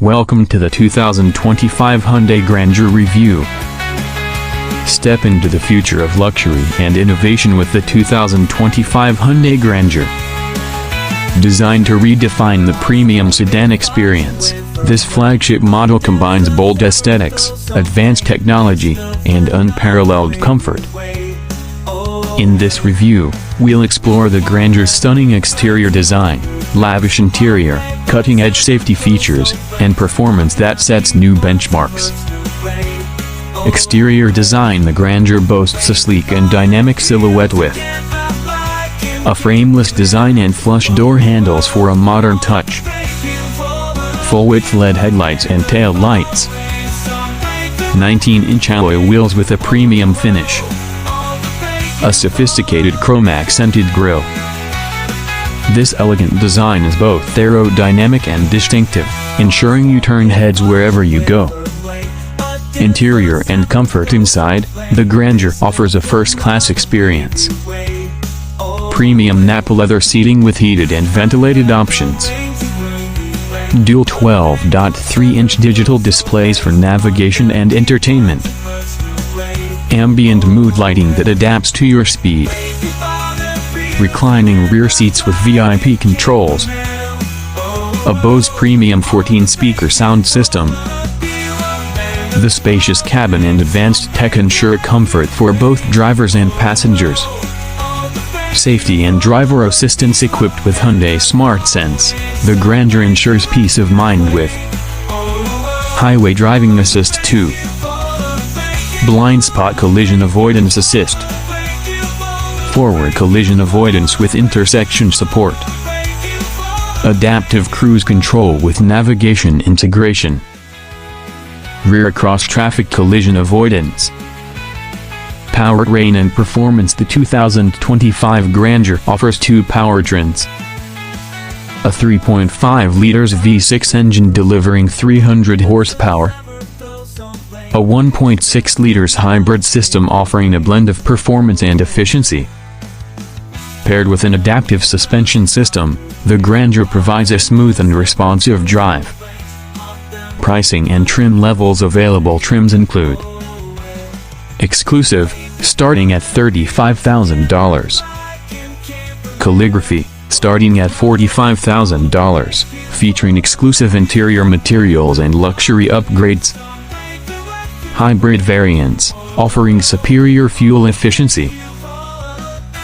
Welcome to the 2025 Hyundai Grandeur review. Step into the future of luxury and innovation with the 2025 Hyundai Grandeur. Designed to redefine the premium sedan experience, this flagship model combines bold aesthetics, advanced technology, and unparalleled comfort. In this review, we'll explore the Grandeur's stunning exterior design, lavish interior, cutting-edge safety features, and performance that sets new benchmarks. Exterior design: the Grandeur boasts a sleek and dynamic silhouette with a frameless design and flush door handles for a modern touch. Full-width LED headlights and tail lights. 19-inch alloy wheels with a premium finish. A sophisticated chrome-accented grille. This elegant design is both aerodynamic and distinctive, ensuring you turn heads wherever you go. Interior and comfort: inside, the Grandeur offers a first-class experience. Premium Nappa leather seating with heated and ventilated options. Dual 12.3-inch digital displays for navigation and entertainment. Ambient mood lighting that adapts to your speed. Reclining rear seats with VIP controls. A Bose premium 14-speaker sound system. The spacious cabin and advanced tech ensure comfort for both drivers and passengers. Safety and driver assistance: equipped with Hyundai Smart Sense, the Grandeur ensures peace of mind with Highway Driving Assist 2, Blind Spot Collision Avoidance Assist, Forward Collision Avoidance with intersection support, Adaptive Cruise Control with navigation integration, Rear Cross-Traffic Collision Avoidance. Powertrain and performance: the 2025 Grandeur offers two powertrains. A 3.5 liters V6 engine delivering 300 horsepower. A 1.6 liters hybrid system offering a blend of performance and efficiency. Paired with an adaptive suspension system, the Grandeur provides a smooth and responsive drive. Pricing and trim levels: available trims include Exclusive, starting at $35,000. Calligraphy, starting at $45,000, featuring exclusive interior materials and luxury upgrades. Hybrid variants, offering superior fuel efficiency.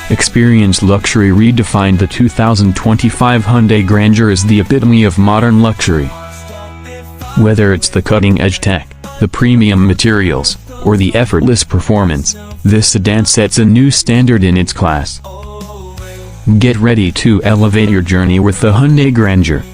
Experience luxury redefined: the 2025 Hyundai Grandeur is the epitome of modern luxury. Whether it's the cutting-edge tech, the premium materials, or the effortless performance, this sedan sets a new standard in its class. Get ready to elevate your journey with the Hyundai Grandeur.